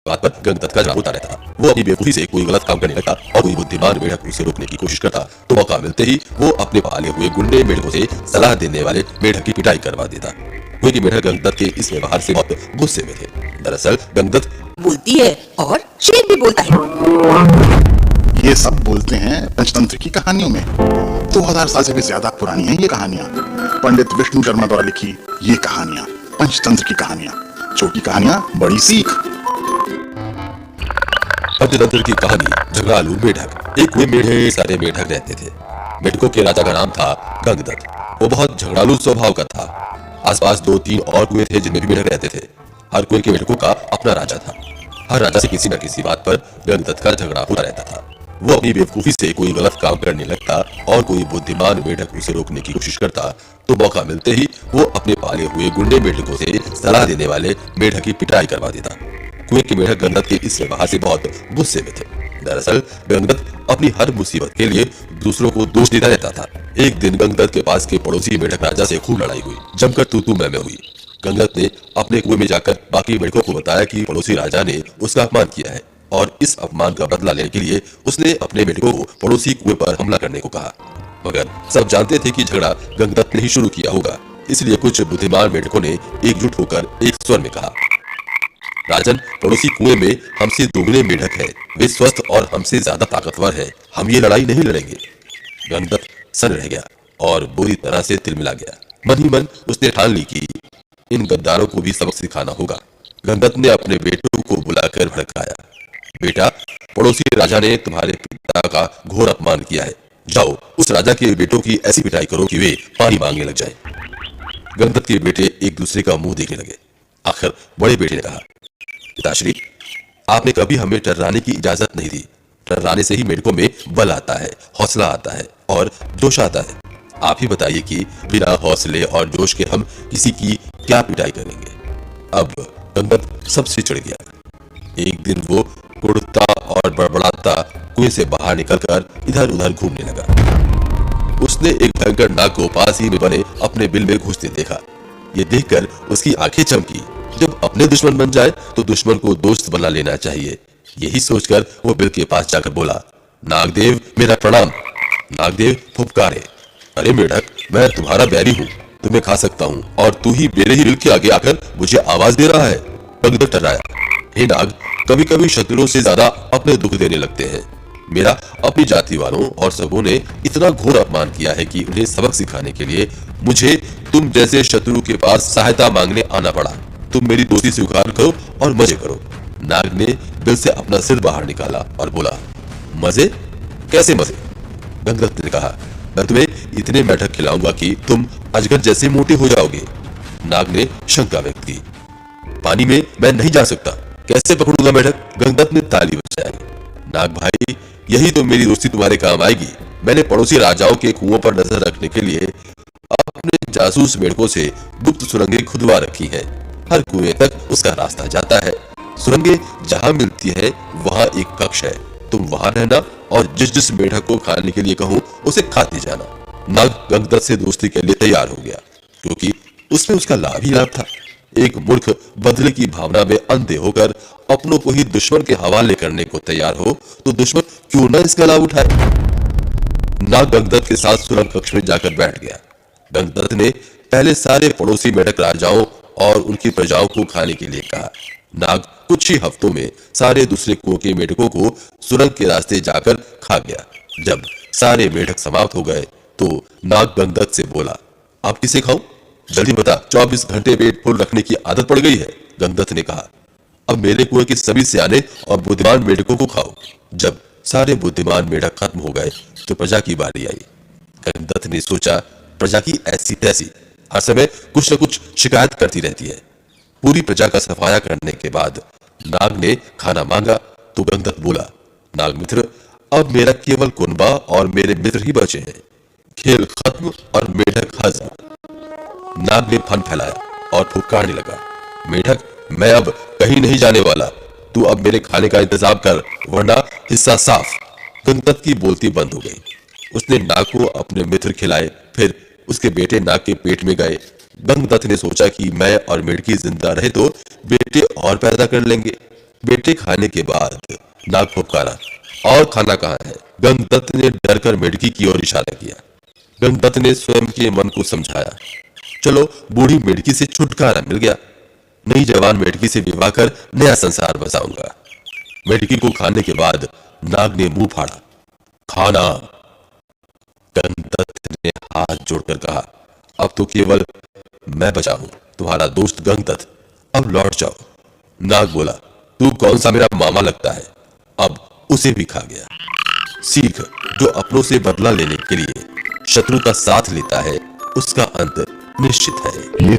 बात पर गंगदत्त का झगड़ा होता रहता था। वो अपनी बेवकूफी से कोई गलत काम करने लगता और कोई बुद्धिमान मेढक उसे रोकने की कोशिश करता तो मौका मिलते ही वो अपने पाले हुए गुंडे मेढकों से सलाह देने वाले मेढक की पिटाई करवा देता। कुएं के मेढक गंगदत्त के इस व्यवहार से बहुत गुस्से में थे। दरअसल गंगदत्त बोलती है और शेर भी बोलता है। ये सब बोलते हैं पंचतंत्र की कहानियों में। 2000 साल से भी ज्यादा पुरानी हैं ये कहानियां। पंडित विष्णु शर्मा द्वारा लिखी ये कहानियां, पंचतंत्र की कहानियां, छोटी कहानियां बड़ी सीख। पंचतंत्र की कहानी झगड़ालू मेढक। एक कुएं में ढेर सारे मेढक रहते थे। मेढकों के राजा का नाम था गंगदत्त। वो बहुत झगड़ालू स्वभाव का था। आसपास 2-3 और कुएं थे जिनमें भी मेढक रहते थे। हर कुएं के मेढकों का अपना राजा था। हर राजा से किसी न किसी बात पर गंगदत्त का झगड़ा होता रहता था। वो अपनी बेवकूफी से कोई गलत काम करने लगता और कोई बुद्धिमान मेढक उसे रोकने की कोशिश करता तो मौका मिलते ही वो अपने पाले हुए गुंडे मेढकों से सलाह देने वाले मेढक की पिटाई करवा देता। कुएं के मेढक गंगदत्त के इस व्यवहार से बहुत गुस्से में थे। दरअसल गंगदत्त अपनी हर मुसीबत के लिए दूसरों को दोष देता रहता था। एक दिन गंगदत्त के पास के पड़ोसी मेढक राजा से खूब लड़ाई हुई, जमकर तू मैं हुई। गंगदत्त ने अपने कुएं में जाकर बाकी मेढकों को बताया कि पड़ोसी राजा ने उसका अपमान किया है और इस अपमान का बदला लेने के लिए उसने अपने मेढकों को पड़ोसी कुएं पर हमला करने को कहा। मगर सब जानते थे कि झगड़ा गंगदत्त ने ही शुरू किया होगा, इसलिए कुछ बुद्धिमान मेढकों ने एकजुट होकर एक स्वर में कहा, राजन, पड़ोसी कुएं में हमसे दोगुने मेढक हैं। वे स्वस्थ और हमसे ज्यादा ताकतवर हैं। हम ये लड़ाई नहीं लड़ेंगे। गंगदत्त सन रह गया और बुरी तरह से तिलमिला गया। मन ही मन उसने ठान ली कि इन गद्दारों को भी सबक सिखाना होगा। गंगदत्त ने अपने बेटों को बुलाकर भड़काया, बेटा, पड़ोसी राजा ने तुम्हारे पिता का घोर अपमान किया है। जाओ उस राजा के बेटों की ऐसी पिटाई करो कि वे पानी मांगने लग जाए। गंगदत्त के बेटे एक दूसरे का मुंह देखने लगे। आखिर बड़े बेटे ने कहा, पिताश्री, आपने कभी हमें टर्राने की इजाजत नहीं दी। टर्राने से ही मेढकों में बल आता है, हौसला आता है और जोश आता है। आप ही बताइए कि बिना हौसले और जोश के हम किसी की क्या पिटाई करेंगे। अब गंगदत्त सबसे चिढ़ गया। एक दिन वो कुड़ता और बड़बड़ाता कुएं से बाहर निकलकर इधर उधर घूमने लगा। उसने एक भयंकर नाग को पास ही में बने अपने बिल में घुसते देखा। ये देखकर उसकी आंखें चमकी। जब अपने दुश्मन बन जाए तो दुश्मन को दोस्त बना लेना चाहिए। यही सोचकर वो बिल के पास जाकर बोला, नागदेव, मेरा प्रणाम। नागदेव फुफकारे, अरे मेढक, मैं तुम्हारा बैरी हूँ, तुम्हें खा सकता हूँ और तू ही मेरे ही बिल के आगे आकर मुझे आवाज दे रहा है। गंगदत्त टर्राया, हे नाग, कभी कभी शत्रुओं से ज्यादा अपने दुख देने लगते हैं। मेरा अपनी जाति वालों और सबों ने इतना घोर अपमान किया है कि उन्हें सबक सिखाने के लिए मुझे तुम जैसे शत्रु के पास सहायता मांगने आना पड़ा। तुम मेरी दोस्ती स्वीकार करो और मजे करो। नाग ने बिल से अपना सिर बाहर निकाला और बोला, मजे? कैसे मजे? गंगदत्त ने कहा, मैं तुम्हें इतने मेढक खिलाऊंगा कि तुम अजगर जैसे मोटे हो जाओगे। नाग ने शंका व्यक्त की, पानी में मैं नहीं जा सकता, कैसे पकड़ूंगा मेढक? गंगदत्त ने ताली बजाई। नाग भाई, यही तो मेरी दोस्ती तुम्हारे काम आएगी। मैंने पड़ोसी राजाओं के कुओं पर नजर रखने के लिए अपने जासूस मेढकों से गुप्त सुरंगें खुदवा रखी हैं। हर कुएं तक उसका रास्ता जाता है। सुरंगें जहां मिलती है वहां एक कक्ष है। तुम वहां रहना और जिस जिस मेढक को खाने के लिए कहूं उसे खाते जाना। नाग गंगदत्त से दोस्ती के लिए तैयार हो गया, क्योंकि उसमें उसका लाभ ही लाभ था। एक मूर्ख बदले की भावना में अंधे होकर अपनों को ही दुश्मन के हवाले करने को तैयार हो तो दुश्मन क्यों न इसका लाभ उठाए। नाग गंगदत्त के साथ सुरंग कक्ष में जाकर बैठ गया। गंगदत्त ने पहले सारे पड़ोसी मेढक राजाओं और उनकी प्रजाओं को खाने के लिए कहा। नाग कुछ ही हफ्तों में सारे दूसरे कुओं के मेढकों को सुरंग के रास्ते जाकर खा गया। जब सारे मेढक समाप्त हो गए तो नाग गंगदत्त से बोला, आप किसे खाऊं? जल्दी बता, 24 घंटे पेट फुल रखने की आदत पड़ गई है। गंगदत्त ने कहा, अब मेरे कुएं के सभी सियाने और बुद्धिमान मेढकों को खाओ। जब सारे बुद्धिमान मेढक खत्म हो गए तो प्रजा की बारी आई। गंगदत्त ने सोचा, प्रजा की ऐसी तैसी हर समय कुछ न कुछ शिकायत करती रहती है। पूरी प्रजा का सफाया करने के बाद नाग ने खाना मांगा तो गंगदत्त बोला, नाग मित्र, अब मेरा केवल कुनबा और मेरे मित्र ही बचे हैं। खेल खत्म और मेढक हजम। नाग ने फन फैलाया और फुफकारने लगा, मेढक, मैं अब कहीं नहीं जाने वाला। तू अब मेरे खाने का इंतजाम कर, वरना हिस्सा साफ। गंगदत्त की बोलती बंद हो गई। उसने नाग को अपने मित्र खिलाए, फिर उसके बेटे नाग के पेट में गए। गंगदत्त ने सोचा कि मैं और मेढकी जिंदा रहे तो बेटे और पैदा कर लेंगे। बेटे खाने के बाद नाग फुफकारा, और खाना कहाँ है? गंगदत्त ने डरकर मेढकी की ओर इशारा किया। गंगदत्त ने स्वयं के मन को समझाया, चलो बूढ़ी मेढकी से छुटकारा मिल गया, नई जवान मेढकी से विवाह कर नया संसार बसाऊंगा। मेढकी को खाने के बाद नाग ने मुंह फाड़ा। खाना। गंगदत्त ने हाथ जोड़कर कहा, अब तो केवल मैं बचा हूं, तुम्हारा दोस्त गंगदत्त, अब लौट जाओ। नाग बोला, तू कौन सा मेरा मामा लगता है, अब उसे भी खा गया। सीख, जो अपनों से बदला लेने के लिए शत्रु का साथ लेता है, उसका अंत निश्चित है। ये